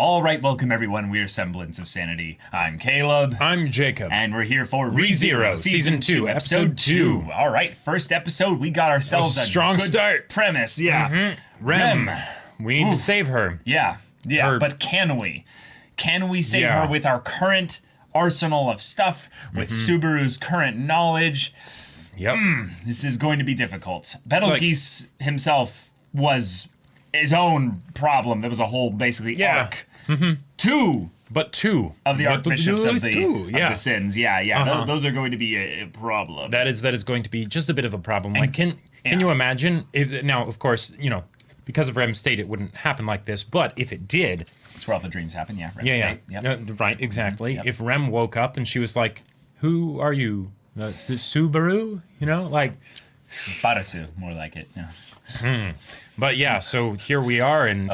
All right, welcome everyone. We're Semblance of Sanity. I'm Caleb. I'm Jacob. And we're here for ReZero, Season 2, Episode 2. All right, first episode, we got ourselves a strong good start. Premise, yeah. Rem. We need to save her. Yeah, but can we? Can we save her with our current arsenal of stuff, with Subaru's current knowledge? Yep. This is going to be difficult. Betelgeuse himself was his own problem. There was a whole, basically, arc. Two of the archbishops of the sins. Those are going to be a problem. That is going to be just a bit of a problem. Like, can you imagine? Now, of course, because of Rem's state, it wouldn't happen like this. But if it did, it's where all the dreams happen. Yeah. Right. Exactly. Yep. If Rem woke up and she was like, "Who are you? Subaru?" Like Barasu, more like it. Yeah. But yeah, so here we are, and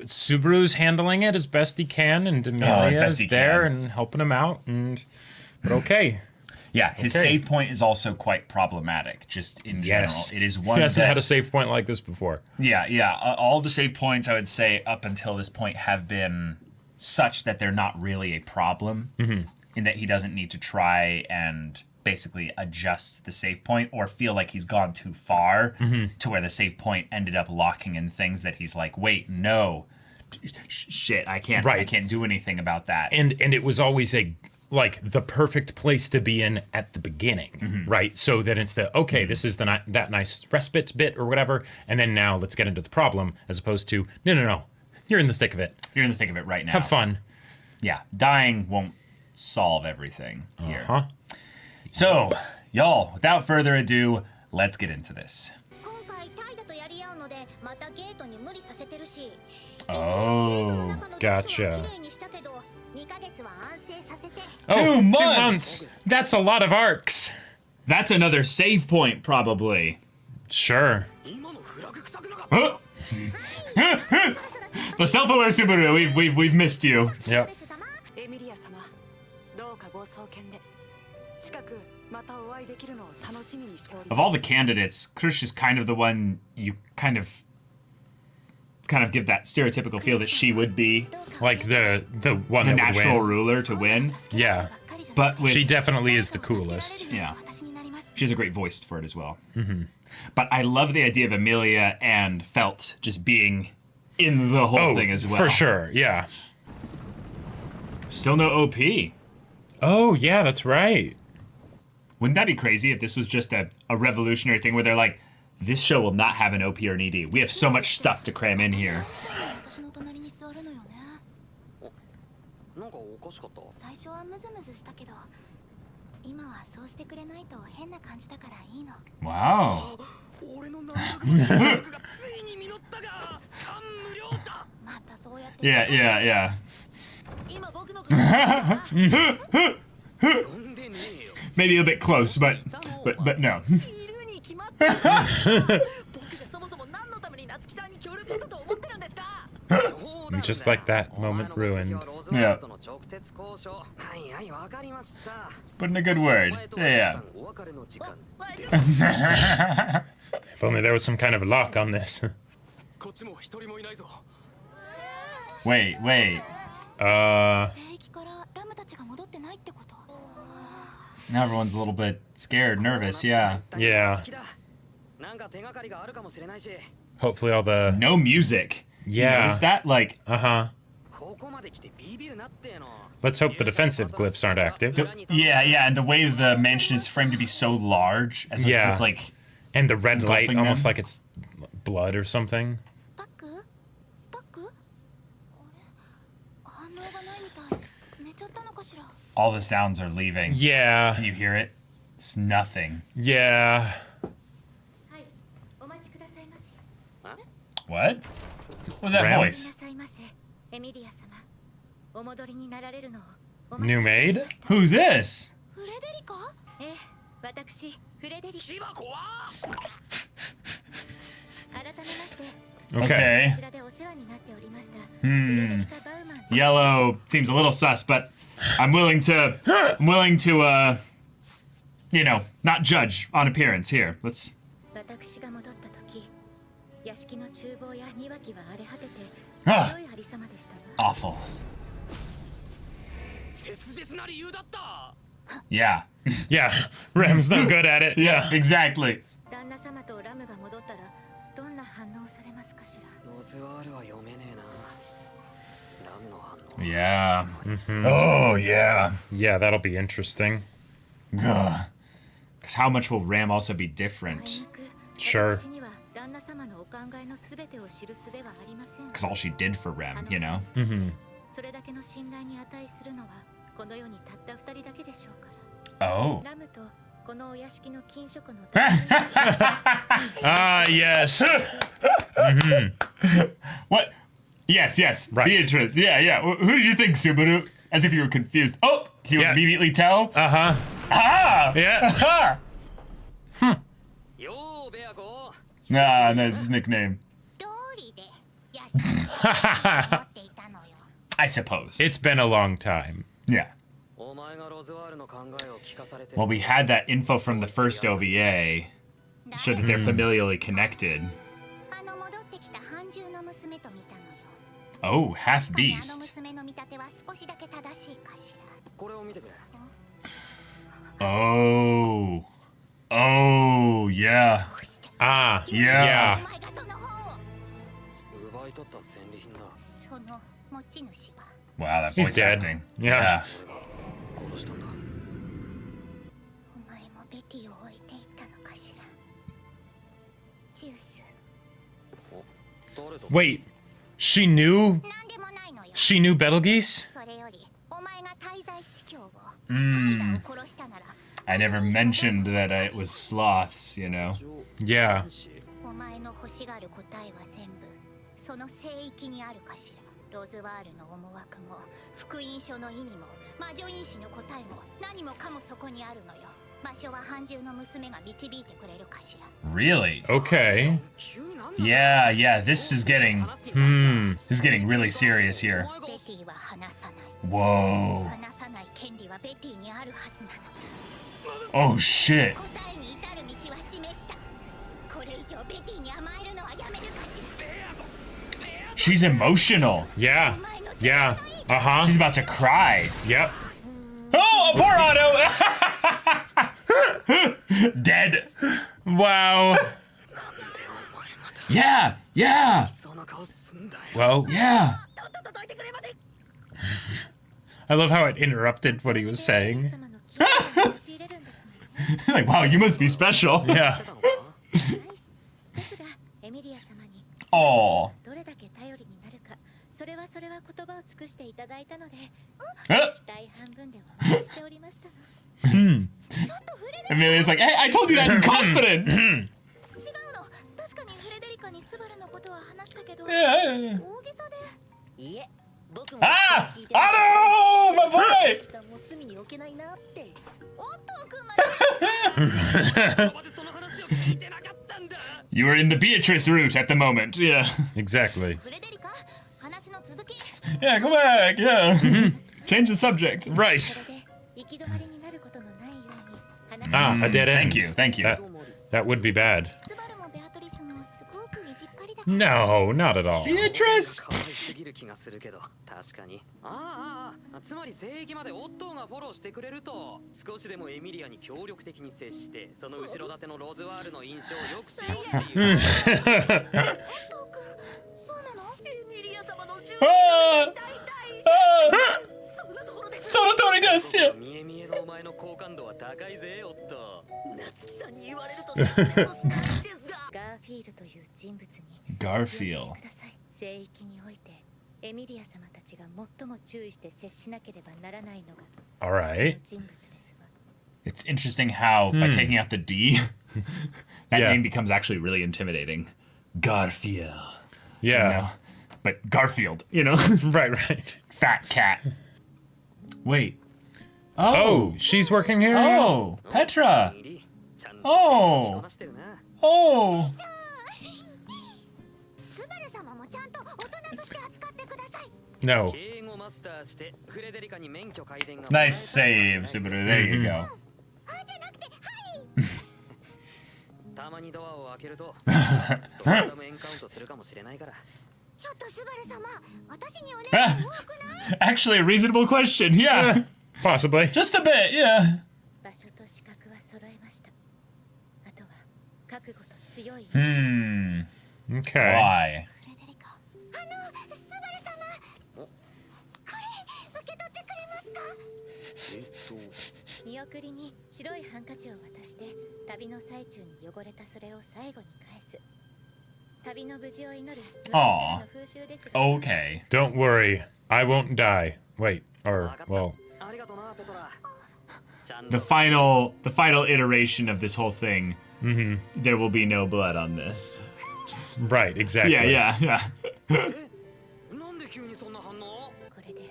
Subaru's handling it as best he can, and Amelia's there and helping him out, but okay. Yeah, his save point is also quite problematic, just in general. It is one he hasn't had a save point like this before. Yeah. All the save points, I would say, up until this point have been such that they're not really a problem, in that he doesn't need to try and basically adjust the save point or feel like he's gone too far to where the save point ended up locking in things that he's like, wait, no, shit, I can't do anything about that. And it was always the perfect place to be in at the beginning, right? So that it's this is that nice respite bit or whatever, and then now let's get into the problem, as opposed to no, you're in the thick of it. You're in the thick of it right now. Have fun. Yeah, dying won't solve everything here. So, y'all, without further ado, let's get into this. Oh, gotcha. 2 months! 2 months! That's a lot of arcs. That's another save point, probably. Sure. The self-aware Subaru, we've missed you. Yep. Of all the candidates, Krush is kind of the one you kind of give that stereotypical feel that she would be like the one the that natural would win. ruler to win. Yeah, but she definitely is the coolest. Yeah, she has a great voice for it as well. But I love the idea of Amelia and Felt just being in the whole thing as well. For sure. Yeah. Still no OP. Oh yeah, that's right. Wouldn't that be crazy if this was just a revolutionary thing where they're like, this show will not have an OP or an ED. We have so much stuff to cram in here. Wow. Yeah. Maybe a bit close, but no. Just like that moment ruined. Yeah. Put in a good word. Yeah. If only there was some kind of lock on this. Wait. Now everyone's a little bit scared, nervous, yeah. Yeah. Hopefully all the... No music. Yeah. Is that like... Let's hope the defensive glyphs aren't active. Yeah, and the way the mansion is framed to be so large, as if it's like... And the red light, almost like it's blood or something. All the sounds are leaving. Yeah. Can you hear it? It's nothing. Yeah. What? What was that voice? New maid? Who's this? Okay. Yellow seems a little sus, but I'm willing to not judge on appearance here. Let's Ugh. Awful. Yeah. Yeah, Ram's no good at it. Yeah, exactly. Yeah. Oh, yeah. Yeah, that'll be interesting. Because how much will Ram also be different? Sure. Because all she did for Ram, you know? Oh. Ah, yes. What? Yes. Right. Beatrice. Yeah. Who did you think, Subaru? As if you were confused. Oh, he would Yeah. immediately tell. Uh-huh. Ah! Yeah. Nah, that's his nickname. I suppose. It's been a long time. Yeah. Well, we had that info from the first OVA. Showed that they're familially connected. Oh, half beast. Oh. Oh, yeah. Ah, Yeah. yeah. Wow, that He's voice dead. acting. Yeah. Wait, she knew Betelgeuse? I never mentioned that it was sloths, you know? Yeah. Really? Okay. Yeah, this is getting really serious here. Whoa. Oh shit. She's emotional. Yeah. Yeah. Uh-huh. She's about to cry. Yep. Oh, poor Otto! Dead. Wow. Yeah. Well, Yeah. I love how it interrupted what he was saying. Like, wow, you must be special. Yeah. Oh. Amelia's like, hey, I told you that in confidence. Yeah. Ah! Otto! My boy! You were in the Beatrice route at the moment. Yeah. Exactly. Yeah, go back. Yeah. Change the subject. Right. Ah, a dead end. Thank you. That would be bad. No, not at all. Beatrice! 確かにつまり聖域までオットーがフォローしてくれると少しでもエミリアに協力的に接してその後ろ盾のロズワールの印象を良くしようっていうオットー君そうなのエミリア様の重視大そんなところでその通りですよ見え見えのお前の好感度は高いぜオットー夏木さんに言われると信じもしないんですがガーフィールという人物に Garfield. 聖域においてエミリア様たちが最も注意して接しなければならないのが All right. 人物ですわ It's interesting how, by taking out the D, that Yeah. name becomes actually really intimidating. Garfield. You Yeah. know? But Garfield, you know? Right. Fat cat. Wait. Oh, she's working here? Oh, Petra. ちゃんとこなしてるな Oh. スバル様もちゃんと大人として扱ってください No. 敬語マスターしてフレデリカに免許改伝が Nice save, Subaru. There you go. じゃなくてはいたまにドアを開けるとドラムエンカウントするかもしれないから Ah, actually, a reasonable question. Yeah, Possibly. just a bit. Yeah. 場所と資格は揃えました。あとは覚悟と強い意志。 Hmm. Okay. Why? フレデリカ。スバル様。これ受け取ってくれますか？見送りに白いハンカチを渡して旅の最中に汚れたそれを最後に返す。旅の無事を祈る昔からの風習ですが。 Okay. Don't worry, I won't die. Wait, or well, ありがとなペトラ。ちゃん The と final iteration of this whole thing. There will be no blood on this. right, exactly. Yeah. なんで急にそんな反応？これで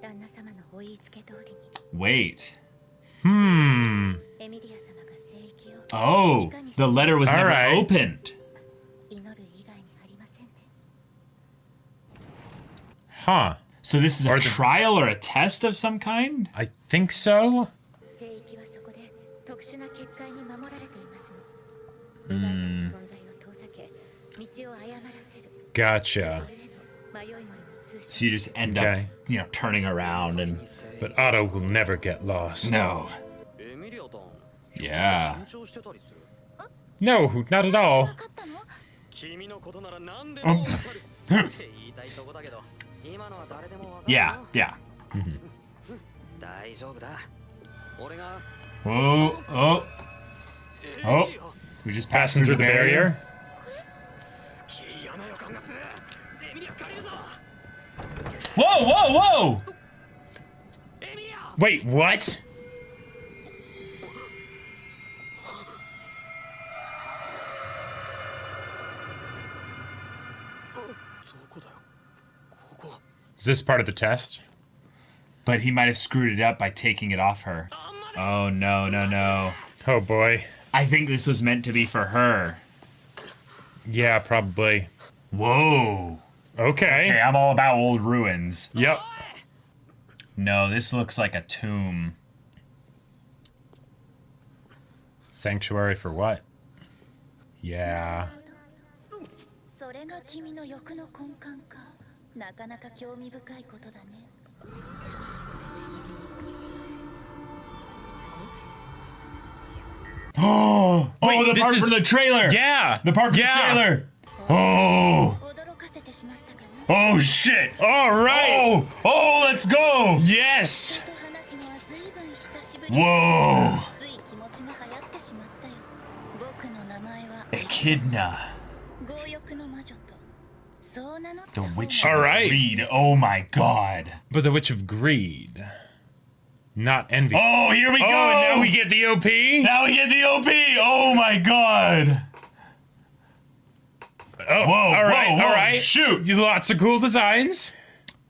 旦那様のお言いつけ通りに Wait. Hmm. エミリア様が聖域を Oh, the letter was never Alright. opened. 祈る以外にありませんね。 Huh. So this is a Or the- trial or a test of some kind? I think so. 聖域はそこで特殊な結界に守られていますの。部外者の存在を遠ざけ、道を誤らせる。 Gotcha. 迷い森の通 So 信。 you just end Okay. up, turning around and... But Otto will never get lost. No. エミリアタン。 Yeah. 緊張してたりする。 No, not at all. 分かったの？君のことなら何でもわかる。って言いたいとこだけど、今のは誰でもわかるよ。 Yeah. 大丈夫だ。俺が Oh. Oh. We just passed Passing through through the barrier. 嫌な予感がする。エミリア借りるぞ。 Whoa. エミリア。 Wait, what? どこだよ。ここ。 Is this part of the test? But he might have screwed it up by taking it off her. Oh, no. Oh boy. I think this was meant to be for her. Yeah, probably. Whoa. Okay. Okay, I'm all about old ruins. Yep. No, this looks like a tomb. Sanctuary for what? Yeah. それが君の欲の根幹か。なかなか興味深いことだね。 Oh, the this part is- from the trailer. Yeah. The part from the trailer. Oh. 驚かせてしまったかな。 Oh, shit. All right. Oh, let's go. Yes. と話すのは随分久しぶり。 Whoa. つい気持ちが流行ってしまったよ。僕の名前は Echidna. 強欲の魔女とそう名乗っ The た方が Witch All of right. Greed. Oh, my God. But the Witch of Greed. Not envy. Oh, here we go. now we get the OP? Now we get the OP. Oh, my God. Oh, Whoa, all right, whoa, all right. shoot. Lots of cool designs.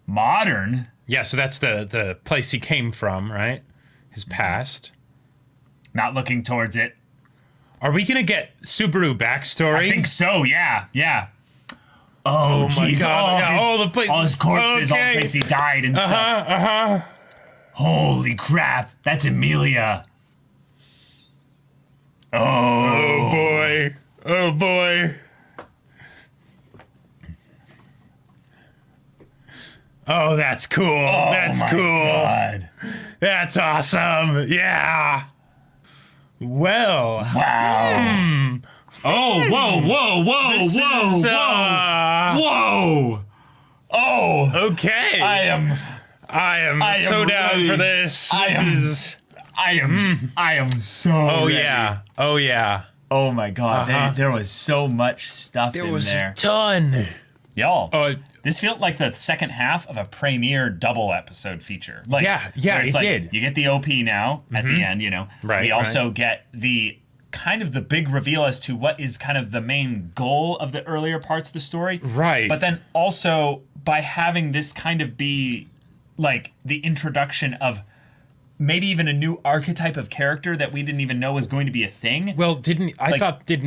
Modern. Yeah, so that's the place he came from, right? His past. Not looking towards it. Are we gonna get Subaru backstory? I think so, yeah. Oh, my jeez. God. Yeah, all the places. All his corpses, all the Okay. places he died and stuff. Uh-huh. Holy crap. That's Emilia. Oh Oh. boy. Oh boy. Oh, that's cool. That's my cool. God. That's awesome. Yeah. Well. Wow. Oh, whoa. This is, Whoa. Oh, Okay. I am so down ready. for this. I am so Oh ready. yeah. Oh yeah. Oh my God. Uh-huh. There was so much stuff in there. a ton. Y'all. This felt like the second half of a premiere double episode feature. Like, Yeah, where it's it like, did. You get the OP now at the end, Right, We also get the kind of the big reveal as to what is kind of the main goal of the earlier parts of the story. Right. But then also by having this kind of be like the introduction of maybe even a new archetype of character that we didn't even know was going to be a thing. Well, didn't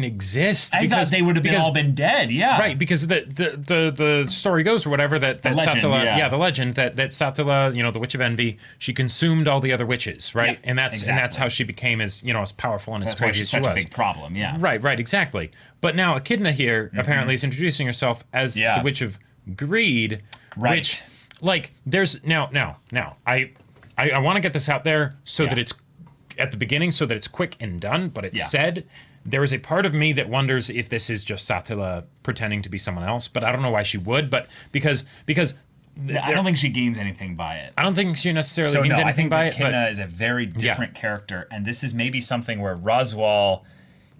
exist. I thought they would have all been dead, yeah. Right, because the story goes or whatever that legend, Satala, the legend that Satala, the Witch of Envy, she consumed all the other witches, right? Yeah, and that's exactly. how she became as powerful and as That's why crazy she's as she such a was. big problem, yeah. Right, exactly. But now Echidna here apparently is introducing herself as Yeah. the Witch of greed, Right. which like there's now I want to get this out there so that it's at the beginning so that it's quick and done, but it said there is a part of me that wonders if this is just Satila pretending to be someone else, but I don't know why she would, but because I don't think she gains anything by it. I don't think she necessarily gains anything I think by that it. But Echidna is a very different character, and this is maybe something where Roswell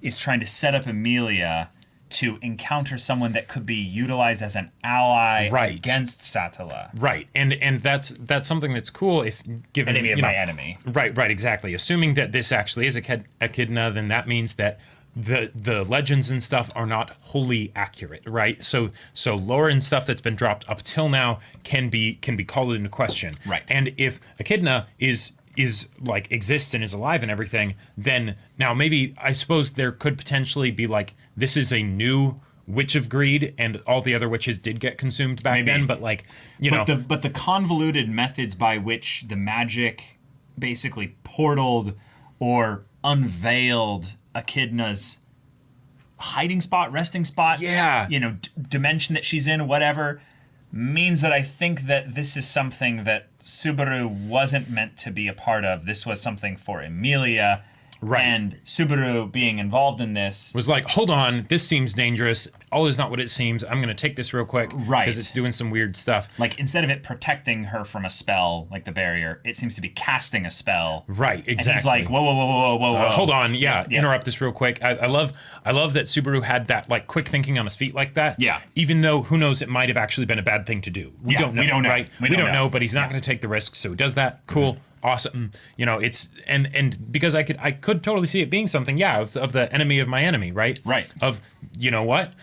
is trying to set up Emilia to encounter someone that could be utilized as an ally against Satila. Right, and that's something that's cool if given Enemy of my enemy. Right, exactly. Assuming that this actually is Echidna, then that means that the legends and stuff are not wholly accurate, right? So lore and stuff that's been dropped up till now can be called into question. Right. And if Echidna is like exists and is alive and everything, then now maybe I suppose there could potentially be like this is a new Witch of Greed and all the other witches did get consumed back then, but like but the convoluted methods by which the magic basically portaled or unveiled Echidna's hiding spot, resting spot, dimension that she's in, whatever, means that I think that this is something that Subaru wasn't meant to be a part of. This was something for Emilia. Right. And Subaru being involved in this was like, hold on, this seems dangerous. All is not what it seems. I'm going to take this real quick. Right. Because it's doing some weird stuff. Like, instead of it protecting her from a spell, like the barrier, it seems to be casting a spell. Right, exactly. And he's like, whoa. Hold on, interrupt this real quick. I love that Subaru had that, like, quick thinking on his feet like that. Yeah. Even though, who knows, it might have actually been a bad thing to do. We don't know, right? We don't know, but he's not going to take the risk, so he does that. Cool. Mm-hmm. Awesome, it's and because I could totally see it being something, of the enemy of my enemy, right? Right. Of you know what?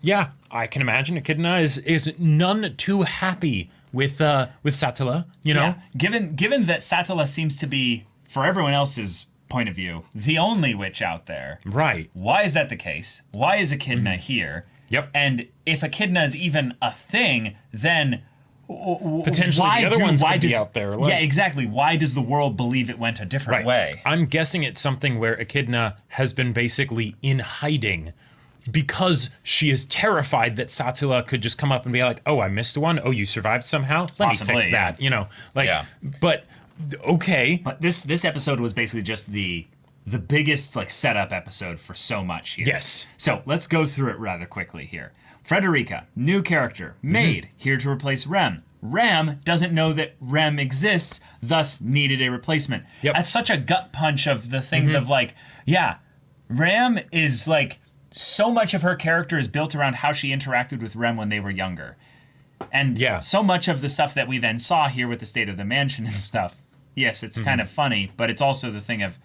Yeah, I can imagine Echidna is none too happy with Satila, you know. Given that Satila seems to be, for everyone else's point of view, the only witch out there. Right. Why is that the case? Why is Echidna here? Yep. And if Echidna is even a thing, then potentially the other ones could be out there. Yeah, exactly. Why does the world believe it went a different way? I'm guessing it's something where Echidna has been basically in hiding because she is terrified that Satila could just come up and be like, "Oh, I missed one. Oh, you survived somehow. Let me fix that." But okay. But this episode was basically just the biggest like setup episode for so much here. Yes. So let's go through it rather quickly here. Frederica, new character, maid, here to replace Rem. Rem doesn't know that Rem exists, thus needed a replacement. Yep. That's such a gut punch of the things of like, Rem is like, so much of her character is built around how she interacted with Rem when they were younger. And so much of the stuff that we then saw here with the state of the mansion and stuff, yes, it's kind of funny, but it's also the thing of,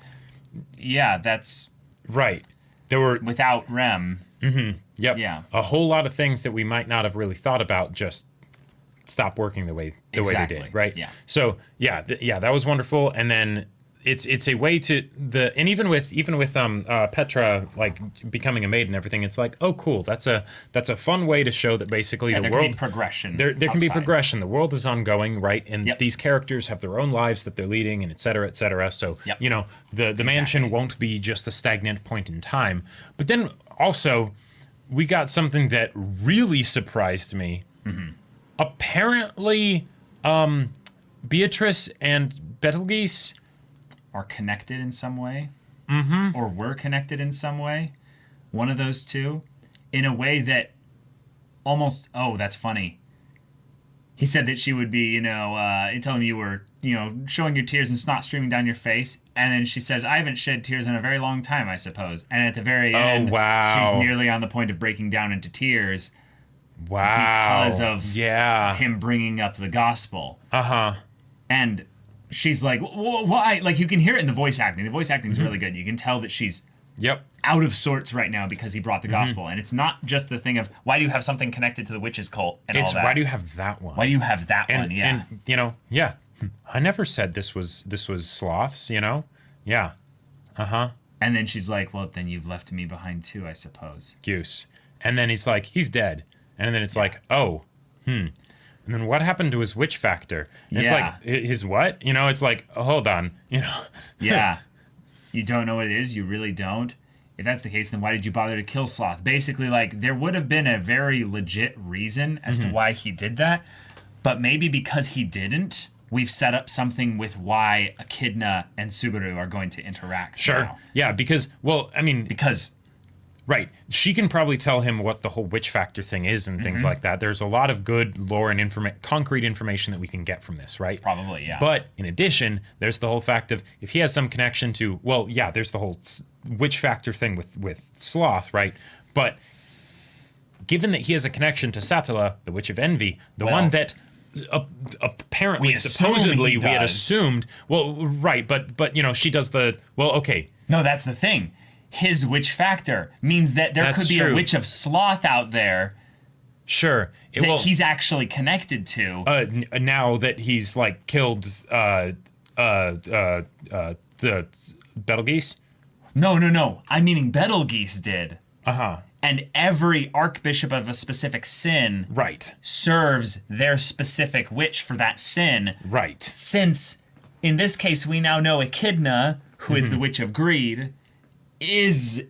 that's... Right. There were... Without Rem... Yep. Yeah. A whole lot of things that we might not have really thought about just stop working the way they did, right? Yeah. So that was wonderful. And then it's a way to even with Petra like becoming a maid and everything, it's like, oh cool, that's a fun way to show that basically the there world can be progression. There can be progression. The world is ongoing, right? And these characters have their own lives that they're leading, and et cetera, et cetera. So the mansion won't be just a stagnant point in time. But then also, we got something that really surprised me. Apparently, Beatrice and Betelgeuse are connected in some way, or were connected in some way. One of those two, in a way that almost. Oh, that's funny. He said that she would be, until you were, showing your tears and snot streaming down your face. And then she says, I haven't shed tears in a very long time, I suppose. And at the very end, she's nearly on the point of breaking down into tears. Wow. Because of him bringing up the gospel. And she's like, why? Like, you can hear it in the voice acting. The voice acting is really good. You can tell that she's out of sorts right now because he brought the gospel. And it's not just the thing of, why do you have something connected to the witches cult and all that? Why do you have that one? Why do you have that one? Yeah. And, I never said this was sloths, Yeah. And then she's like, well, then you've left me behind too, I suppose. Goose. And then he's like, he's dead. And then it's like, oh, And then what happened to his witch factor? And it's like, his what? It's like, hold on, Yeah. You don't know what it is? You really don't? if that's the case, then why did you bother to kill Sloth? Basically, like, there would have been a very legit reason as to why he did that, but maybe because he didn't, we've set up something with why Echidna and Subaru are going to interact. Sure. Now. Yeah, because, well, I mean... Because... Right. She can probably tell him what the whole witch factor thing is and things like that. There's a lot of good lore and concrete information that we can get from this, right? Probably, yeah. But in addition, there's the whole fact of if he has some connection to, well, yeah, there's the whole witch factor thing with Sloth, right? But given that he has a connection to Satala, the Witch of Envy, the one that apparently, supposedly, we had assumed, well, right, but you know, she does the, well, okay. No, that's the thing. His witch factor means that there could be a witch of Sloth out there. Sure. That he's actually connected to. Now that he's like killed the Betelgeuse? No. I'm meaning Betelgeuse did. Uh-huh. And every archbishop of a specific sin serves their specific witch for that sin. Right. Since, in this case, we now know Echidna, who is the witch of greed, is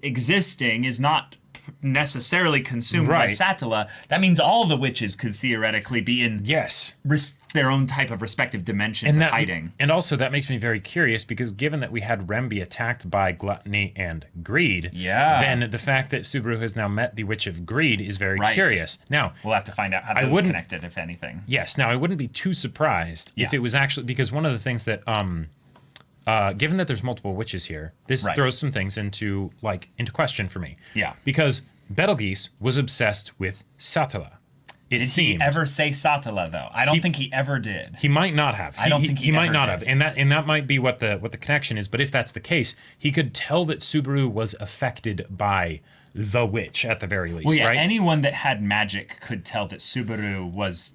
not necessarily consumed by Satala. That means all the witches could theoretically be in their own type of respective dimensions of hiding. And also that makes me very curious because given that we had Rem be attacked by gluttony and greed, then the fact that Subaru has now met the Witch of Greed is very curious. Now, we'll have to find out how those connected, if anything. Yes. Now, I wouldn't be too surprised if it was actually, because one of the things that given that there's multiple witches here, this throws some things into question for me. Yeah. Because Betelgeuse was obsessed with Satala. Did he ever say Satala though? I don't think he ever did. He might not have. I don't think he might ever not did. have. And that might be what the connection is. But if that's the case, he could tell that Subaru was affected by the witch at the very least. Well, yeah, right? anyone that had magic could tell that Subaru was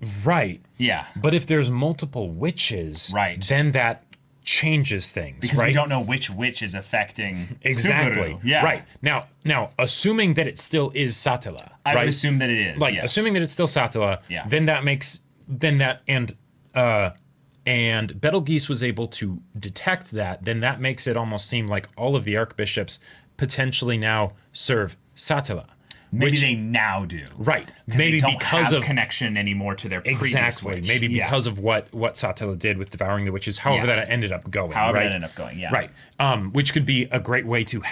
Yeah. But if there's multiple witches, then that changes things, because we don't know which witch is affecting exactly. Subaru. Yeah. Right. Now, assuming that it still is Satala. I would assume that it is. Assuming that it's still Satala, then that makes and Betelgeuse was able to detect that, then that makes it almost seem like all of the archbishops potentially now serve Satala. Maybe they now do. Right. Maybe they don't have connection anymore to their previous witch. Maybe because of what Satala did with devouring the witches, however that ended up going. Right. Which could be a great way to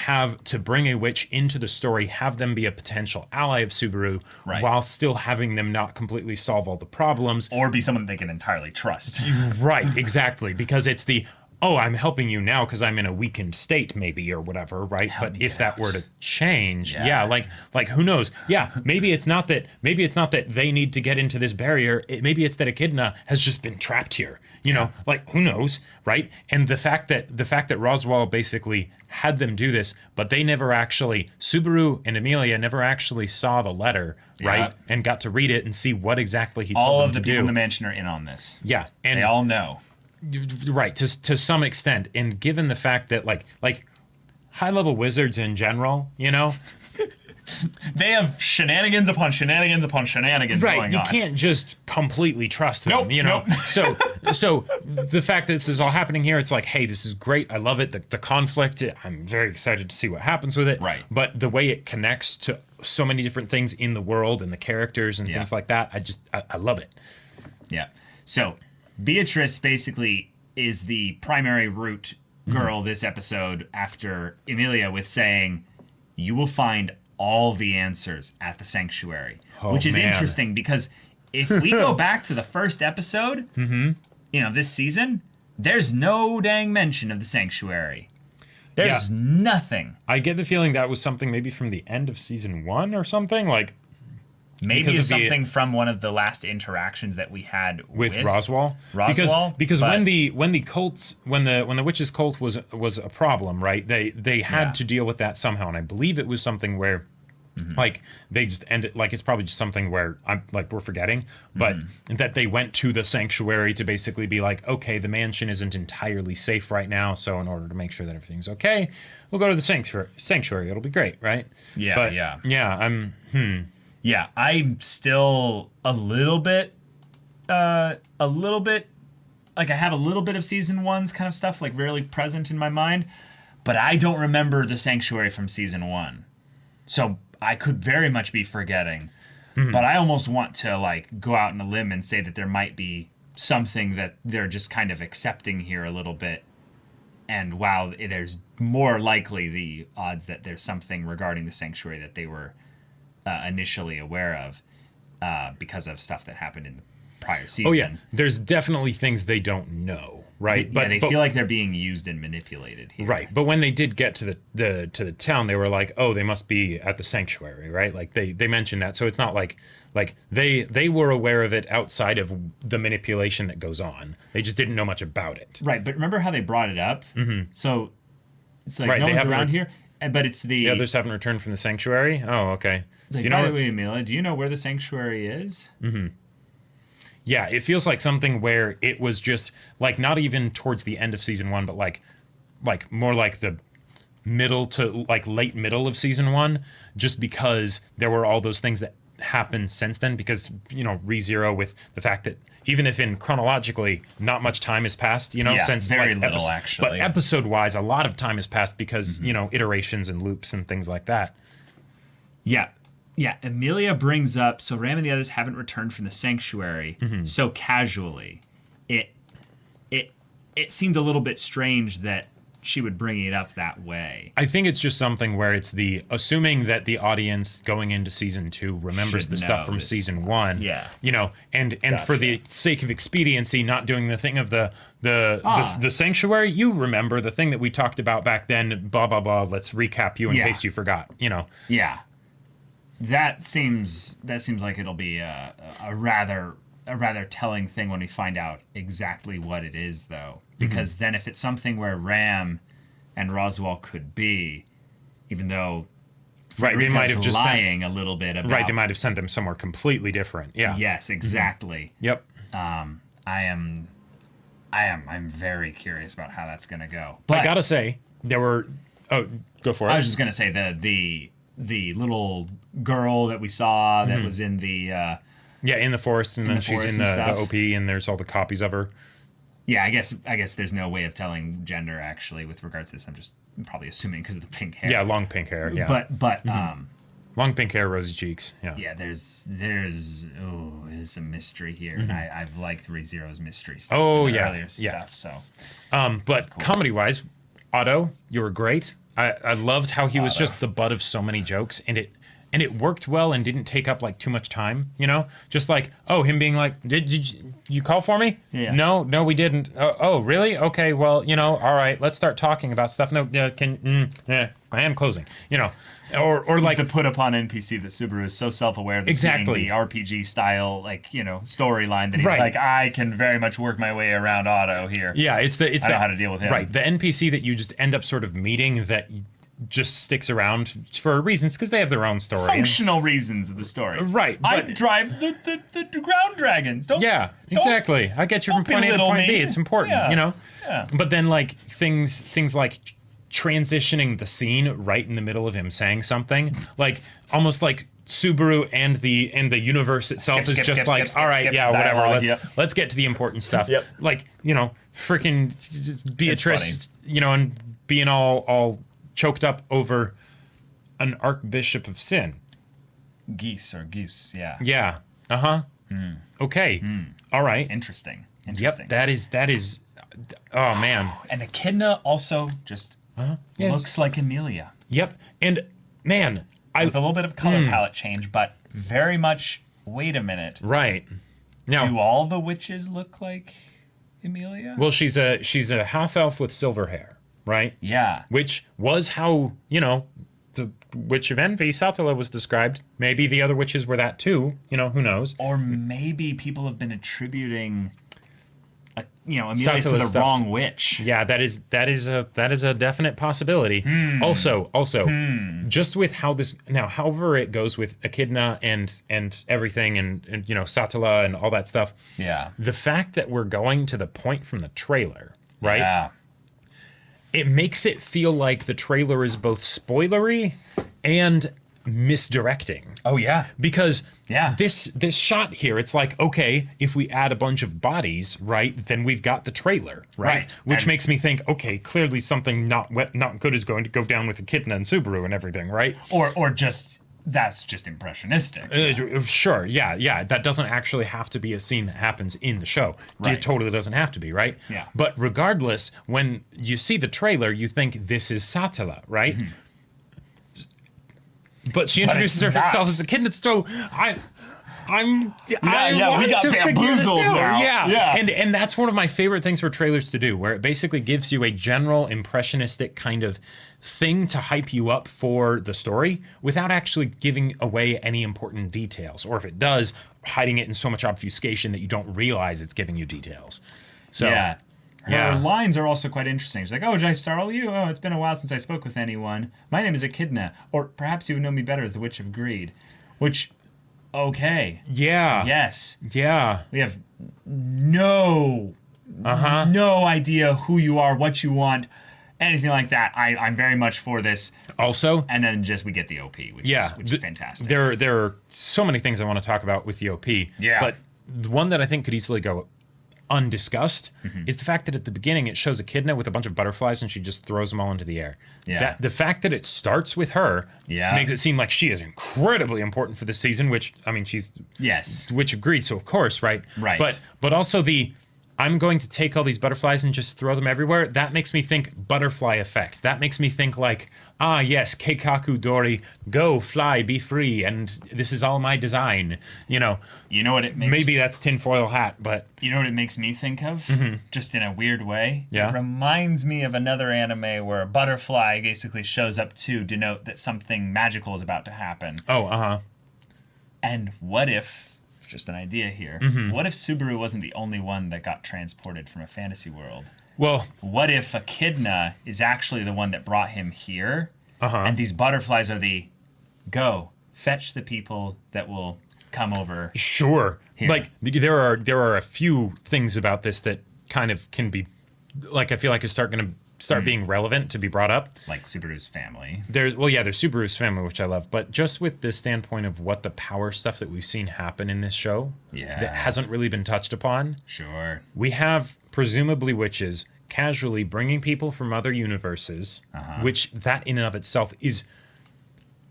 bring a witch into the story, have them be a potential ally of Subaru, while still having them not completely solve all the problems. Or be someone they can entirely trust. Right, exactly. Because it's the, oh, I'm helping you now because I'm in a weakened state, maybe, or whatever, right? But if that were to change, like who knows? Yeah, maybe it's not that they need to get into this barrier. Maybe it's that Echidna has just been trapped here. You know, like who knows, right? And the fact that Roswell basically had them do this, but they never actually, Subaru and Emilia never actually saw the letter, right? And got to read it and see what exactly he told them to do. All of the people in the mansion are in on this. Yeah, and they all know. Right, to some extent, and given the fact that like high-level wizards in general, you know, they have shenanigans upon shenanigans upon shenanigans going on. You can't just completely trust them, you know. So the fact that this is all happening here, it's like, hey, this is great. I love it. The conflict, I'm very excited to see what happens with it. Right. But the way it connects to so many different things in the world and the characters and things like that, I love it. Yeah. So Beatrice basically is the primary root girl this episode after Emilia with saying, you will find all the answers at the sanctuary, which is interesting because if we go back to the first episode, this season, there's no dang mention of the sanctuary. There's nothing. I get the feeling that was something maybe from the end of season 1 or something, like maybe it's something from one of the last interactions that we had with Roswell. Because when the witch's cult was a problem, right? They had to deal with that somehow, and I believe it was something where like they just ended, like it's probably just something where we're forgetting, but that they went to the sanctuary to basically be like, okay, the mansion isn't entirely safe right now, so in order to make sure that everything's okay, we'll go to the sanctuary. It'll be great, right? Yeah, I'm still a little bit, like I have a little bit of season 1's kind of stuff like really present in my mind, but I don't remember the Sanctuary from season 1. So I could very much be forgetting. But I almost want to like go out on a limb and say that there might be something that they're just kind of accepting here a little bit. And while there's more likely the odds that there's something regarding the Sanctuary that they were initially aware of because of stuff that happened in the prior season. Oh yeah, there's definitely things they don't know, right? But they feel like they're being used and manipulated here. Right, but when they did get to the town, they were like, oh, they must be at the Sanctuary, right? Like they mentioned that, so it's not like they were aware of it outside of the manipulation that goes on. They just didn't know much about it. Right, but remember how they brought it up? So it's like, Right, no they one's haven't around here, but it's the... The others haven't returned from the Sanctuary? Oh, okay. It's like, Do you know by what- the way, Amelia, do you know where the Sanctuary is? Yeah, it feels like something where it was just like not even towards the end of season 1, but like more like the middle to like late middle of season 1, just because there were all those things that happened since then. Because ReZero, with the fact that even if in chronologically not much time has passed, Yeah, since very like, little, actually. but episode wise, a lot of time has passed because iterations and loops and things like that. Yeah. Yeah, Amelia brings up, so Ram and the others haven't returned from the Sanctuary so casually. It seemed a little bit strange that she would bring it up that way. I think it's just something where it's the assuming that the audience going into season 2 remembers Should the stuff know from this season 1. Yeah. And for the sake of expediency, not doing the thing of the Sanctuary, you remember the thing that we talked about back then, blah blah blah, let's recap you in Yeah. case you forgot, Yeah. That seems like it'll be a rather telling thing when we find out exactly what it is, though. Because then if it's something where Ram and Roswell could be, even though Right, they might have just lying a little bit about... Right, they might have sent them somewhere completely different. Yeah. Yes, exactly. Yep. I'm very curious about how that's going to go. But I gotta say, there were... Oh, go for it. I was just going to say the little girl that we saw that was in the... yeah, in the forest, and then she's forest in and the stuff. OP, and there's all the copies of her. Yeah, I guess there's no way of telling gender actually with regards to this. I'm just probably assuming because of the pink hair. Yeah, long pink hair. Yeah, But long pink hair, rosy cheeks. Yeah. yeah, there's some mystery here, and I've liked ReZero's mystery stuff. Oh, in the yeah, earlier yeah. stuff. So But cool. comedy-wise, Otto, you were great. I loved how he was Otto. just the butt of so many jokes, and it worked well and didn't take up like too much time. Just like him being like, did you call for me? Yeah. No, we didn't. Oh, really? Okay, well, all right, let's start talking about stuff. No, I am closing. Or like the put upon NPC that Subaru is so self-aware of this Exactly. being the RPG style storyline that he's Right. like, I can very much work my way around Otto here. Yeah, it's I know how to deal with him. Right, the NPC that you just end up sort of meeting that just sticks around for reasons because they have their own story. Functional reasons of the story. Right, I but- drive the ground dragons. Don't. Yeah, exactly. I get you from don't point A to belittle point B. me. It's important, Yeah. Yeah. But then like things like transitioning the scene right in the middle of him saying something, like almost like Subaru and the universe itself is just like, all right, skip yeah, whatever. dialogue, Let's get to the important stuff. Yep. Like freaking Beatrice, funny. and being all choked up over an Archbishop of Sin. Geese or goose. Yeah. Yeah. Okay. All right. Interesting. Yep. That is. Oh man. And Echidna also just Yes. looks like Amelia Yep. And man, with a little bit of color palette change, but very much. Wait a minute. right now. Do all the witches look like Amelia? Well, she's a half elf with silver hair, right? Yeah. Which was how the Witch of Envy, Satala, was described. Maybe the other witches were that too. Who knows? Or maybe people have been attributing, Amelia to Satala's the stuff wrong witch. Yeah, that is a definite possibility. Also, just with how this now, however it goes with Echidna and everything, and Satala and all that stuff. Yeah. The fact that we're going to the point from the trailer, right? Yeah. It makes it feel like the trailer is both spoilery and misdirecting. Oh yeah. Because Yeah. this shot here, it's like, okay, if we add a bunch of bodies, right, then we've got the trailer, right? Right. Which And- makes me think, okay, clearly something not good is going to go down with Echidna and Subaru and everything, right? Or just that's just impressionistic. Sure, yeah. That doesn't actually have to be a scene that happens in the show. Right. It totally doesn't have to be, right? Yeah. But regardless, when you see the trailer, you think this is Satala, right? But she introduces it's not. herself as Echidna, so I yeah, we wanted got to figure this bamboozled out. now. Yeah. Yeah. And that's one of my favorite things for trailers to do, where it basically gives you a general impressionistic kind of thing to hype you up for the story without actually giving away any important details, or if it does, hiding it in so much obfuscation that you don't realize it's giving you details. So Yeah. Her Yeah. lines are also quite interesting. She's like, "Oh, did I startle you? Oh, it's been a while since I spoke with anyone. My name is Echidna, or perhaps you would know me better as the Witch of Greed." Which, okay, yeah. yes, Yeah. we have no idea who you are, what you want, anything like that. I'm very much for this. Also, And then just we get the OP, which is fantastic. There are so many things I want to talk about with the OP. Yeah. But the one that I think could easily go undiscussed Mm-hmm. is the fact that at the beginning it shows Echidna with a bunch of butterflies and she just throws them all into the air. Yeah. The fact that it starts with her Yeah. makes it seem like she is incredibly important for this season, which, I mean, she's Yes. the Witch of Greed, so of course, right? Right. But also I'm going to take all these butterflies and just throw them everywhere. That makes me think butterfly effect. That makes me think like, yes, Keikaku Dori, go, fly, be free, and this is all my design. You know what it makes Maybe that's tinfoil hat, but You know what it makes me think of? Just in a weird way? Yeah. It reminds me of another anime where a butterfly basically shows up to denote that something magical is about to happen. And what if, just an idea here, what if Subaru wasn't the only one that got transported from a fantasy world? well, What if Echidna is actually the one that brought him here? And these butterflies are the go, fetch the people that will come over. sure. Here. Like there are a few things about this that kind of can be, like, I feel like it's going to start being relevant to be brought up. Like Subaru's family. There's Subaru's family, which I love, but just with the standpoint of what the power stuff that we've seen happen in this show Yeah. that hasn't really been touched upon. Sure. We have presumably witches casually bringing people from other universes, which that in and of itself is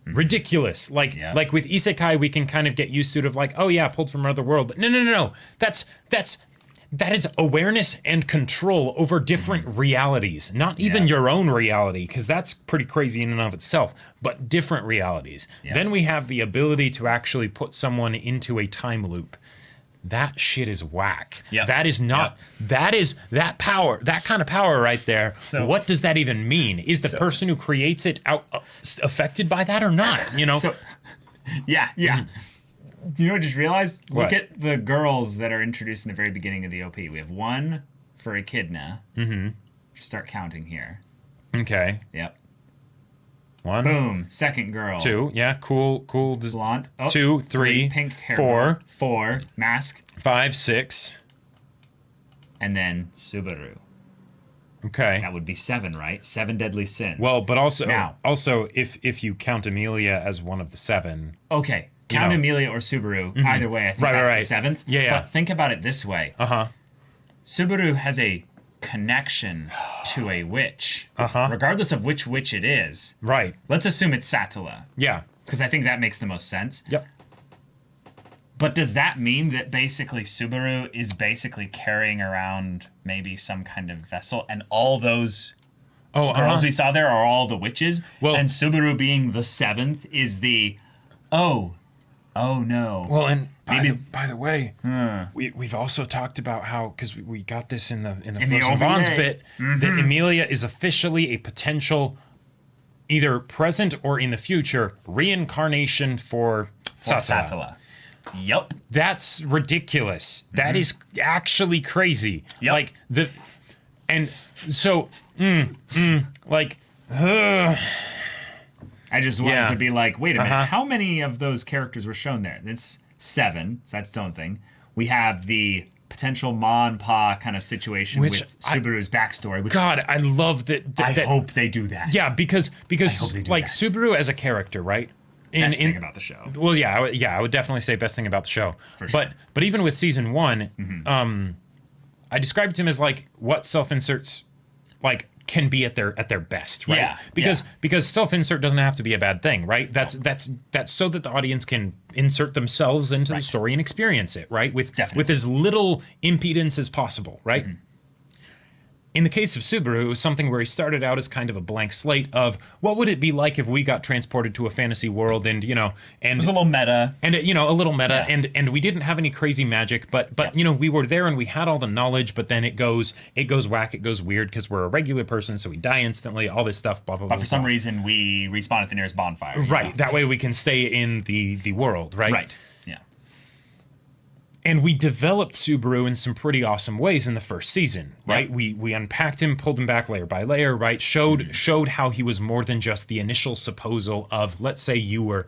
ridiculous. Like Yeah. like with isekai, we can kind of get used to it of like, oh yeah, pulled from another world. But no. That is awareness and control over different realities, not even Yeah. your own reality, because that's pretty crazy in and of itself, but different realities. Yeah. Then we have the ability to actually put someone into a time loop. That shit is whack. Yep. That is not, that is that power, that kind of power right there. So- what does that even mean? Is the person who creates it affected by that or not? You know? So, yeah. Do you know what I just realized? What? Look at the girls that are introduced in the very beginning of the OP. We have one for Echidna. Just start counting here. Okay. Yep. One, Boom. Second girl. two, yeah, cool. Blonde. Oh, 2, 3, pink hair. 4, 4. Mask. 5, 6. And then Subaru. Okay. That would be 7, right? 7 deadly sins. Well, but also, Now. if you count Amelia as one of the 7, okay. Count know. Amelia or Subaru. Either way, I think Right, that's right. the 7th. Yeah. But think about it this way. Subaru has a connection to a witch. Regardless of which witch it is. right? Let's assume it's Satala. Yeah. Because I think that makes the most sense. Yep. But does that mean that basically Subaru is basically carrying around maybe some kind of vessel and all those Oh, girls we saw there are all the witches? Well- and Subaru being the 7th is the, oh no. Well, and Maybe- by the way, we've also talked about how, because we got this in the the Frozen Vons OVA. bit, that Emilia is officially a potential, either present or in the future, reincarnation for For Satala. Satala. Yup. That's ridiculous. That is actually crazy. Yep. Like and so, like, I just wanted Yeah. to be like, wait a minute, Uh-huh. how many of those characters were shown there? It's 7, so that's its own thing. We have the potential Ma and Pa kind of situation Which with Subaru's backstory, which God, I love that. I that hope they do that. Yeah, because hope they do like that. Subaru as a character, right? Best thing about the show. Well, yeah, I would definitely say best thing about the show. For sure. But even with season 1, I described him as like what self-inserts like can be at their best, right? Yeah, because self-insert doesn't have to be a bad thing, right? That's so that the audience can insert themselves into the story and experience it, right? With as little impedance as possible, right? In the case of Subaru, it was something where he started out as kind of a blank slate of what would it be like if we got transported to a fantasy world, and and it was a little meta, and a little meta, and we didn't have any crazy magic, but we were there and we had all the knowledge, but then it goes whack, it goes weird because we're a regular person, so we die instantly, all this stuff, blah blah blah. But for some reason, we respawn at the nearest bonfire. Right, that way we can stay in the world, right? Right. And we developed Subaru in some pretty awesome ways in the first season, right? We unpacked him, pulled him back layer by layer, right? Showed how he was more than just the initial supposal of, let's say you were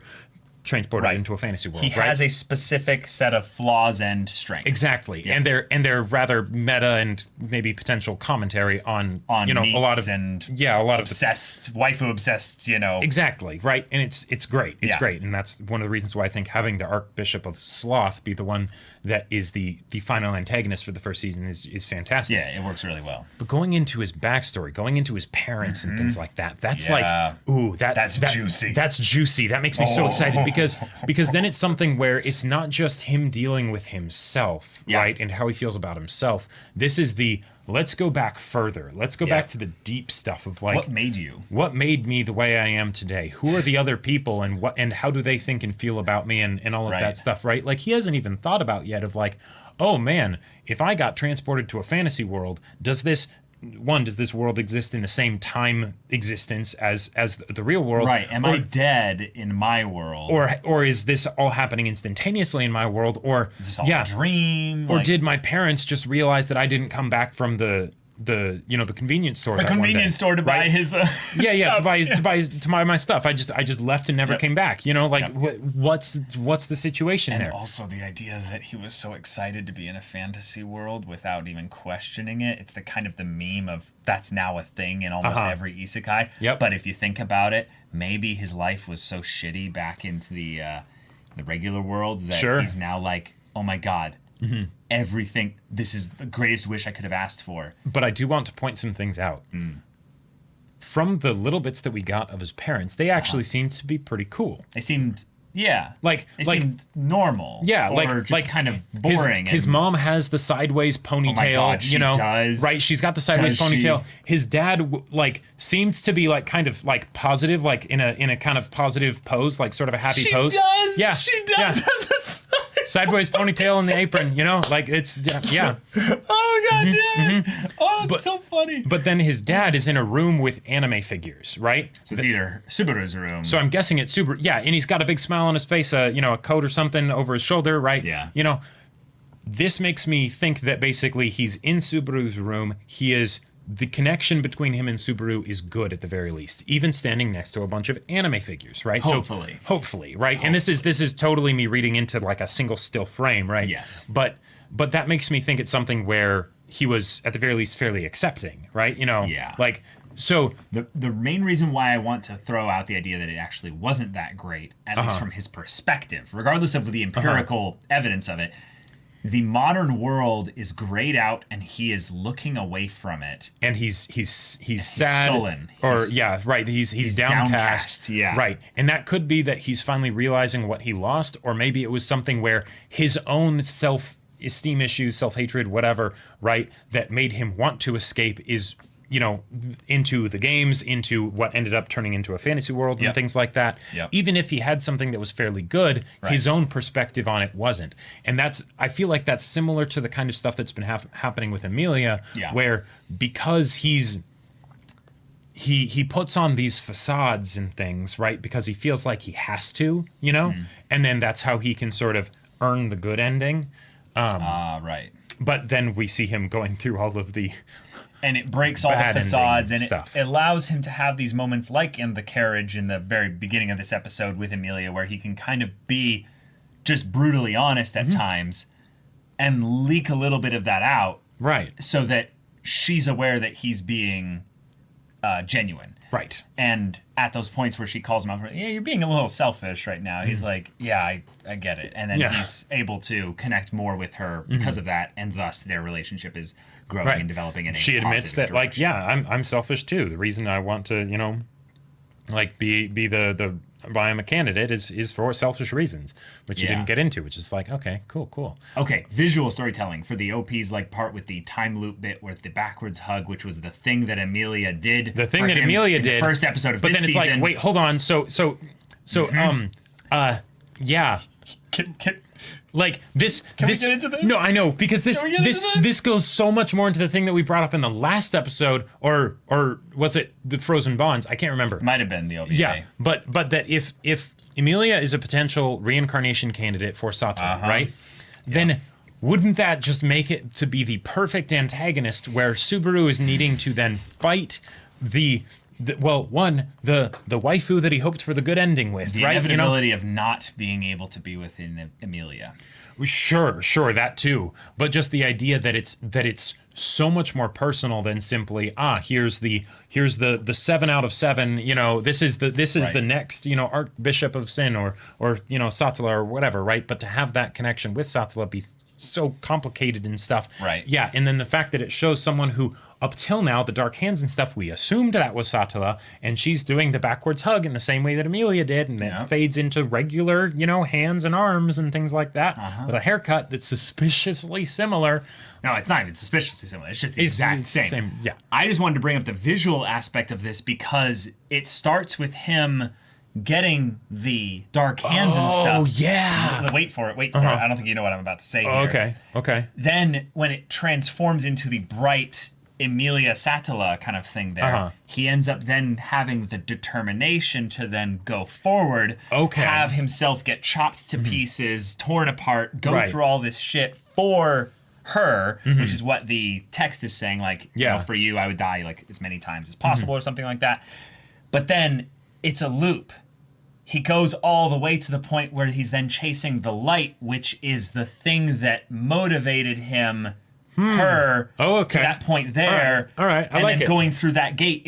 transported into a fantasy world. He has a specific set of flaws and strengths. Exactly. Yeah. And they're rather meta and maybe potential commentary on a lot of obsessed, waifu obsessed, Exactly, right? And it's great. It's great. And that's one of the reasons why I think having the Archbishop of Sloth be the one that is the final antagonist for the first season is fantastic. Yeah, it works really well. But going into his backstory, going into his parents and things like that, that's that's juicy. That's juicy. That makes me so excited because then it's something where it's not just him dealing with himself, right? And how he feels about himself. This is let's go back further. Let's go back to the deep stuff of like, what made you? What made me the way I am today? Who are the other people, and how do they think and feel about me, and all of that stuff, right? Like he hasn't even thought about yet of like, oh man, if I got transported to a fantasy world, does this world exist in the same time existence as the real world? Right. Am I dead in my world? Or is this all happening instantaneously in my world? Or is this all a dream? Or did my parents just realize that I didn't come back from the convenience store? The convenience store to buy his stuff. to buy my stuff. I just left and never came back. What's the situation there? And also the idea that he was so excited to be in a fantasy world without even questioning it. It's the meme of that's now a thing in almost every isekai. Yep. But if you think about it, maybe his life was so shitty back into the regular world that he's now like, oh my god. Mm-hmm. Everything. This is the greatest wish I could have asked for. But I do want to point some things out. From the little bits that we got of his parents, they actually seemed to be pretty cool. They seemed, seemed normal. Yeah, or just kind of boring. His mom has the sideways ponytail. Oh my God, she does. Right? She's got the sideways ponytail. His dad seems to be kind of positive, in a kind of positive pose, sort of a happy pose. She does. Yeah, she does have this. Sideways ponytail in the apron, it's Oh god damn. Oh, it's so funny. But then his dad is in a room with anime figures, right? So it's either Subaru's room. So I'm guessing it's Subaru. Yeah, and he's got a big smile on his face, a coat or something over his shoulder, right? Yeah. This makes me think that basically he's in Subaru's room. The connection between him and Subaru is good at the very least, even standing next to a bunch of anime figures, right? Hopefully, right? And this is totally me reading into a single still frame, right? Yes. But that makes me think it's something where he was at the very least fairly accepting, right? Yeah. So the main reason why I want to throw out the idea that it actually wasn't that great, at least from his perspective, regardless of the empirical evidence of it. The modern world is grayed out, and he is looking away from it. And he's sad, sullen. He's downcast. Yeah, right. And that could be that he's finally realizing what he lost, or maybe it was something where his own self-esteem issues, self-hatred, whatever, right, that made him want to escape is into the games, into what ended up turning into a fantasy world and things like that. Yep. Even if he had something that was fairly good, his own perspective on it wasn't. And I feel like that's similar to the kind of stuff that's been happening with Emilia, where because he puts on these facades and things, right, because he feels like he has to, and then that's how he can sort of earn the good ending. Right. But then we see him going through all of the... And it breaks all the facades, and it stuff. allows him to have these moments like in the carriage in the very beginning of this episode with Emilia, where he can kind of be just brutally honest at times and leak a little bit of that out. Right. So that she's aware that he's being genuine. Right. And at those points where she calls him out, yeah, you're being a little selfish right now. He's like, yeah, I get it. And then he's able to connect more with her because of that, and thus their relationship is growing and developing in a She admits that, positive like, direction. yeah, I'm selfish too. The reason I want to, you know, like be the why I'm a candidate is for selfish reasons, which you didn't get into, which is like, okay, cool. Okay, visual storytelling for the OP's like part with the time loop bit with the backwards hug, which was the thing that Amelia did. The thing for that him Amelia in did, the first episode of but this then it's season. like, wait, hold on. So, yeah. Like this. Can we get into this? No, I know, because Can we get into this? this goes so much more into the thing that we brought up in the last episode, or was it the Frozen Bonds? I can't remember. Might have been the OVA. Yeah, but that if Emilia is a potential reincarnation candidate for Satara, right? Then wouldn't that just make it to be the perfect antagonist where Subaru is needing to then fight the waifu that he hoped for the good ending with, The right? inevitability of not being able to be with Amelia. Sure, that too. But just the idea that it's so much more personal than simply here's the 7 out of 7. You know, this is the next, you know, Archbishop of Sin or you know, Satala or whatever, right? But to have that connection with Satala be so complicated and stuff, right? Yeah, and then the fact that it shows someone who up till now the dark hands and stuff, we assumed that was Satala, and she's doing the backwards hug in the same way that Amelia did, and it fades into regular, you know, hands and arms and things like that with a haircut that's suspiciously similar. No, it's not even suspiciously similar. It's just the exact same. Yeah. I just wanted to bring up the visual aspect of this because it starts with him getting the dark hands and stuff. Oh, yeah. Wait for it. I don't think you know what I'm about to say here. Okay. Then when it transforms into the bright Emilia Satala kind of thing there, he ends up then having the determination to then go forward, have himself get chopped to pieces, torn apart, go through all this shit for her, which is what the text is saying, like, you know, for you, I would die like as many times as possible or something like that. But then it's a loop. He goes all the way to the point where he's then chasing the light, which is the thing that motivated him, her, to that point there. All right. I and like then it. going through that gate,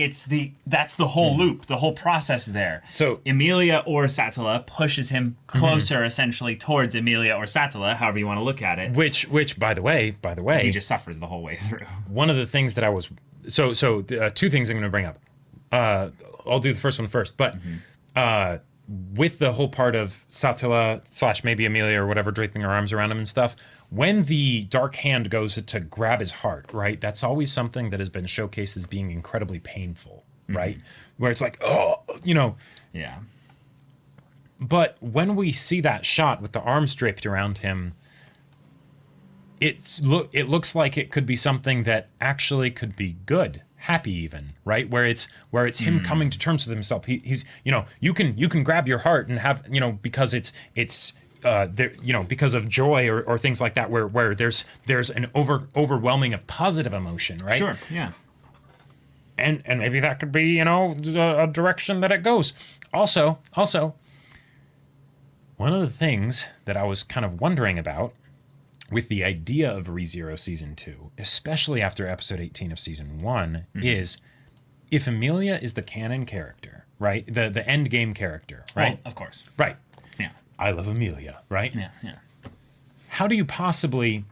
that's the whole loop, the whole process there. So Emilia or Satala pushes him closer, essentially, towards Emilia or Satala, however you want to look at it. Which by the way, He just suffers the whole way through. one of the things that I was two things I'm going to bring up. I'll do the first one first, but with the whole part of Satala / maybe Amelia or whatever draping her arms around him and stuff, when the dark hand goes to grab his heart, right? That's always something that has been showcased as being incredibly painful, right? Where it's like, oh, you know. Yeah. But when we see that shot with the arms draped around him, it looks like it could be something that actually could be good. Happy even, right? Where it's him coming to terms with himself. He's you know, you can grab your heart and have, you know, because it's there, you know, because of joy or things like that, where there's an overwhelming of positive emotion, right? Sure. Yeah. And maybe that could be, you know, a direction that it goes. Also, one of the things that I was kind of wondering about with the idea of ReZero Season 2, especially after Episode 18 of Season 1, is if Amelia is the canon character, right? The end game character, right? Well, of course. Right. Yeah. I love Amelia, right? Yeah. How do you possibly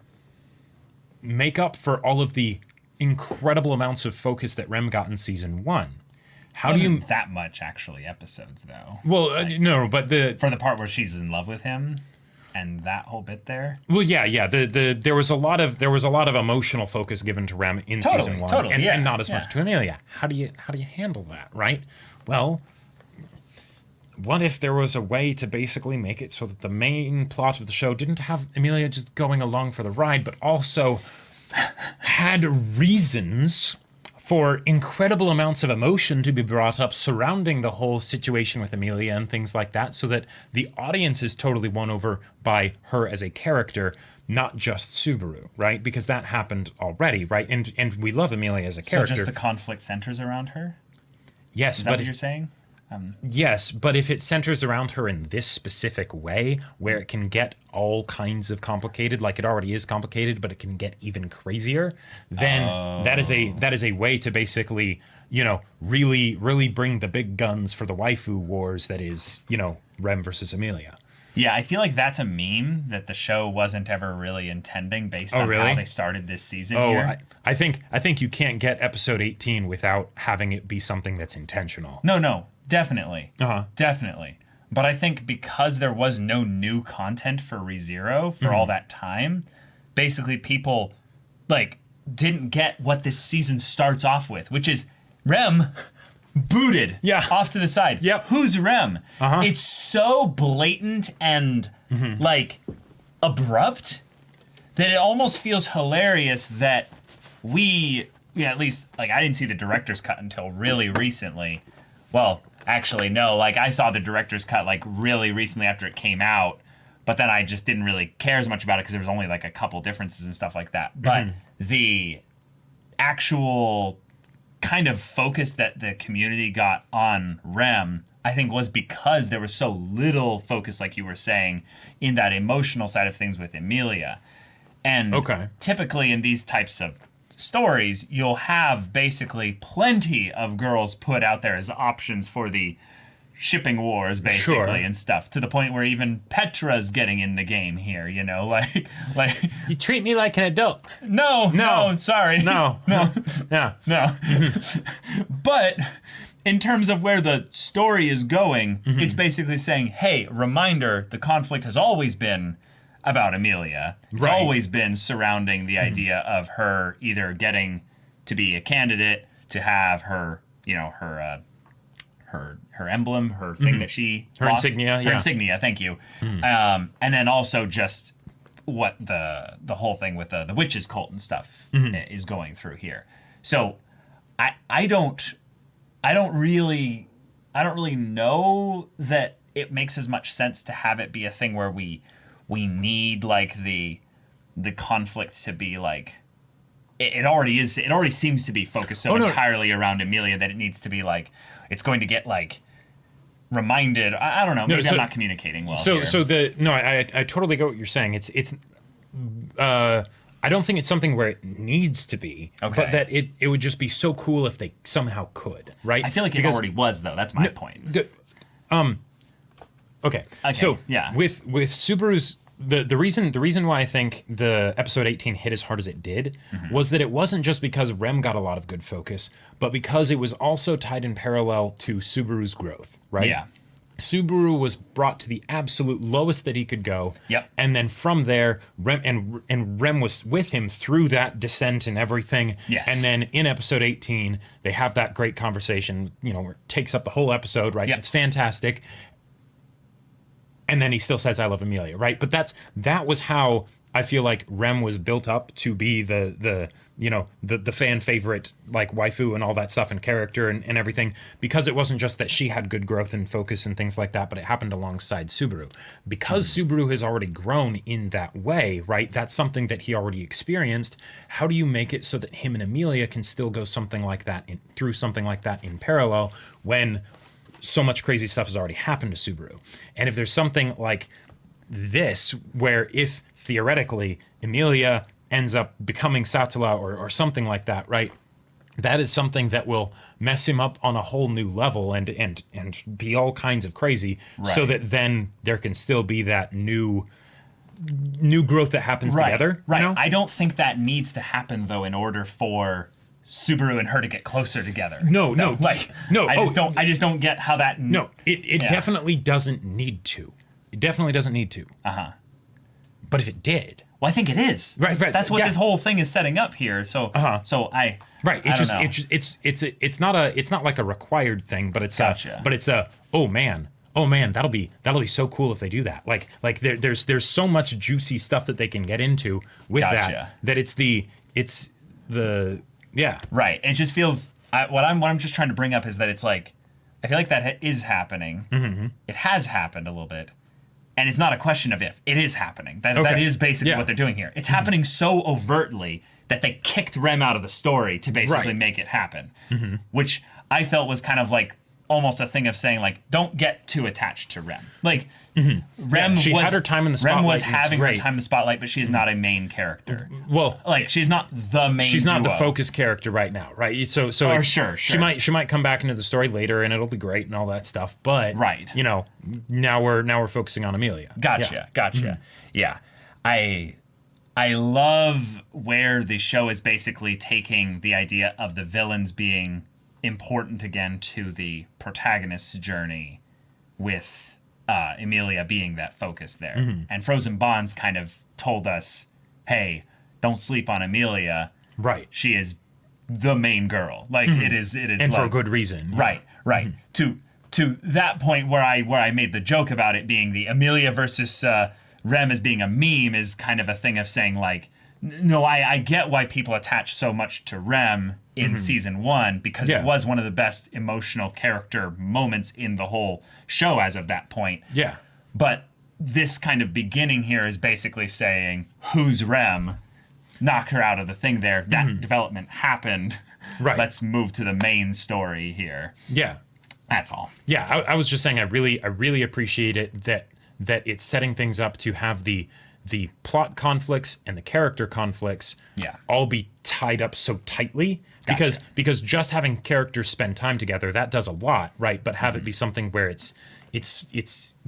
make up for all of the incredible amounts of focus that Rem got in Season 1? How do you... that much, actually, episodes, though. Well, no, but for the part where she's in love with him... And that whole bit there. Well, yeah. There was a lot of emotional focus given to Rem in Season 1, and not as much to Amelia. How do you handle that, right? Well, what if there was a way to basically make it so that the main plot of the show didn't have Amelia just going along for the ride, but also had reasons for incredible amounts of emotion to be brought up surrounding the whole situation with Amelia and things like that, so that the audience is totally won over by her as a character, not just Subaru, right? Because that happened already, right? And we love Amelia as a character. So just the conflict centers around her? Yes, Is that but what you're saying? Yes, but if it centers around her in this specific way, where it can get all kinds of complicated, like it already is complicated, but it can get even crazier, then that is a way to basically, really bring the big guns for the waifu wars that is, Rem versus Emilia. Yeah, I feel like that's a meme that the show wasn't ever really intending based on how they started this season here. I think you can't get episode 18 without having it be something that's intentional. No, definitely. Definitely. But I think because there was no new content for ReZero for all that time, basically people didn't get what this season starts off with, which is Rem booted off to the side. Yep. Who's Rem? It's so blatant and abrupt that it almost feels hilarious that at least I didn't see the director's cut until really recently. Well, actually no, I saw the director's cut really recently after it came out, but then I just didn't really care as much about it because there was only a couple differences and stuff like that. But the actual kind of focus that the community got on Rem, I think, was because there was so little focus, like you were saying, in that emotional side of things with Emilia. And typically in these types of stories, you'll have basically plenty of girls put out there as options for the shipping wars, basically, and stuff, to the point where even Petra's getting in the game here, You treat me like an adult. No, sorry. No. No. But in terms of where the story is going, it's basically saying, hey, reminder, the conflict has always been about Emilia. It's always been surrounding the idea of her either getting to be a candidate, to have her, her emblem, her thing that she lost. Insignia, her insignia, thank you. And then also just what the whole thing with the witches cult and stuff is going through here. So I don't really know that it makes as much sense to have it be a thing where we need the conflict to be it already seems to be focused so entirely around Emilia that it needs to be it's going to get reminded. I don't know. Maybe I'm not communicating well. I totally get what you're saying. It's I don't think it's something where it needs to be, but that it would just be so cool if they somehow could, right? I feel like it already was, though. That's my point. Okay. So with Subaru's the reason why I think the episode 18 hit as hard as it did was that it wasn't just because Rem got a lot of good focus, but because it was also tied in parallel to Subaru's growth, right? Yeah. Subaru was brought to the absolute lowest that he could go. Yep. And then from there, Rem was with him through that descent and everything. Yes. And then in episode 18, they have that great conversation, where it takes up the whole episode, right? Yep. It's fantastic. And then he still says, "I love Emilia," right? But that was how I feel like Rem was built up to be the fan favorite, waifu and all that stuff and character and everything, because it wasn't just that she had good growth and focus and things like that, but it happened alongside Subaru. Because Subaru has already grown in that way, right? That's something that he already experienced. How do you make it so that him and Emilia can still go something like that through something like that in parallel when so much crazy stuff has already happened to Subaru? And if there's something like this, where if theoretically Emilia ends up becoming Satala or something like that, right? That is something that will mess him up on a whole new level and be all kinds of crazy, so that then there can still be that new growth that happens together. Right. I don't think that needs to happen, though, in order for Subaru and her to get closer together. No. I just don't get how that. No, it definitely doesn't need to. It definitely doesn't need to. But if it did, well, I think it is. Right. That's what this whole thing is setting up here. So, It's not like a required thing, but it's oh man, that'll be so cool if they do that. There's so much juicy stuff that they can get into with that it's the. Yeah. Right. It just feels what I'm just trying to bring up is that it's I feel like that is happening. It has happened a little bit. And it's not a question of if. It is happening. That is basically what they're doing here. It's happening so overtly that they kicked Rem out of the story to basically make it happen. Which I felt was kind of almost a thing of saying like, don't get too attached to Rem. Like Rem she was had her time in the spotlight. Rem was and it's having her great. time in the spotlight, but she is not a main character. Well, Like she's not the main. she's not the duo. focus character right now, right? So Oh, it's, sure. she might come back into the story later, and it'll be great and all that stuff. But Right. you know, now we're focusing on Amelia. Gotcha. Yeah. Yeah. I love where the show is basically taking the idea of the villains being important again to the protagonist's journey, with Emilia being that focus there. And Frozen Bonds kind of told us, hey, don't sleep on Emilia. Right. She is the main girl. Like it is And like, for a good reason. Right. To that point where I made the joke about it being the Amelia versus Rem as being a meme is kind of a thing of saying like, no, I get why people attach so much to Rem in season 1 because it was one of the best emotional character moments in the whole show as of that point. Yeah. But this kind of beginning here is basically saying, who's Rem? Knock her out of the thing there. That development happened. Right. Let's move to the main story here. Yeah. That's all. Yeah, I was just saying I really appreciate it that it's setting things up to have the plot conflicts and the character conflicts all be tied up so tightly because just having characters spend time together, that does a lot, right? But have it be something where it's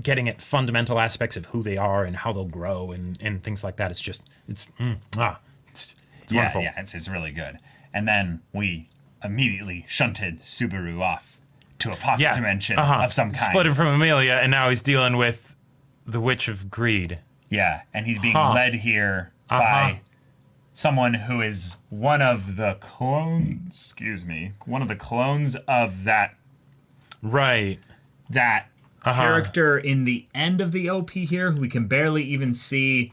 getting at fundamental aspects of who they are and how they'll grow and things like that. It's wonderful. Yeah, it's really good. And then we immediately shunted Subaru off to a pocket dimension of some kind. Split him from Amelia, and now he's dealing with the Witch of Greed. Yeah, and he's being led here by someone who is one of the clones. One of the clones of that Right. character in the end of the OP here, who we can barely even see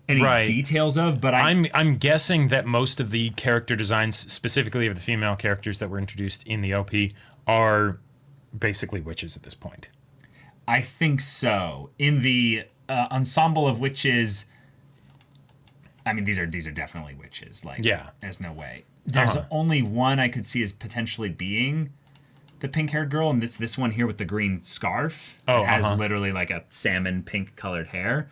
any details of. But I'm guessing that most of the character designs, specifically of the female characters that were introduced in the OP, are basically witches at this point. I think so. In the ensemble of witches, I mean, these are definitely witches. Like, there's no way. There's only one I could see as potentially being the pink-haired girl, and it's this one here with the green scarf. It has literally like a salmon pink colored hair,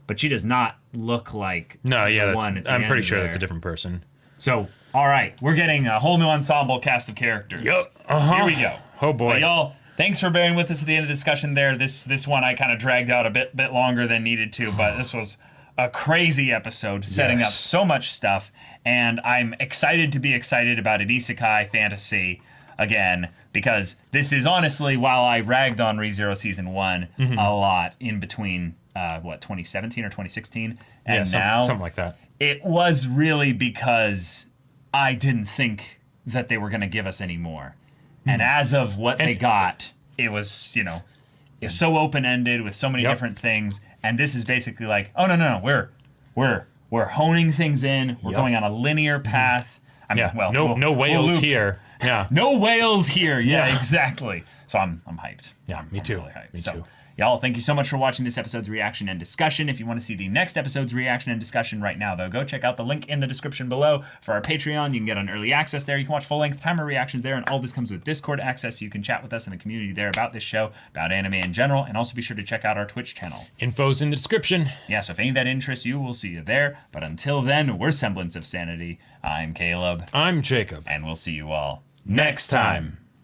but she does not look like the one at the I'm end pretty sure there. that's a different person. So, all right, we're getting a whole new ensemble cast of characters. Yep. Here we go. Oh boy. But y'all, thanks for bearing with us at the end of the discussion there. This one I kind of dragged out a bit longer than needed to, but this was a crazy episode setting up so much stuff, and I'm excited to be excited about an isekai fantasy again, because this is honestly, while I ragged on ReZero Season 1 a lot in between, 2017 or 2016, and now something like that. It was really because I didn't think that they were going to give us any more. And as of what they got, it was, it's so open-ended with so many different things. And this is basically like, oh, no, we're honing things in. We're going on a linear path. I mean, no whales here. Yeah. No whales here. Yeah, exactly. So I'm hyped. Yeah, me I'm too. Really hyped. Me so, too. y'all, thank you so much for watching this episode's reaction and discussion. If you want to see the next episode's reaction and discussion right now, though, go check out the link in the description below for our Patreon. You can get on early access there. You can watch full-length timer reactions there, and all this comes with Discord access, so you can chat with us in the community there about this show, about anime in general, and also be sure to check out our Twitch channel. Info's in the description. Yeah, so if any of that interests you, we'll see you there. But until then, we're Semblance of Sanity. I'm Caleb. I'm Jacob. And we'll see you all next time.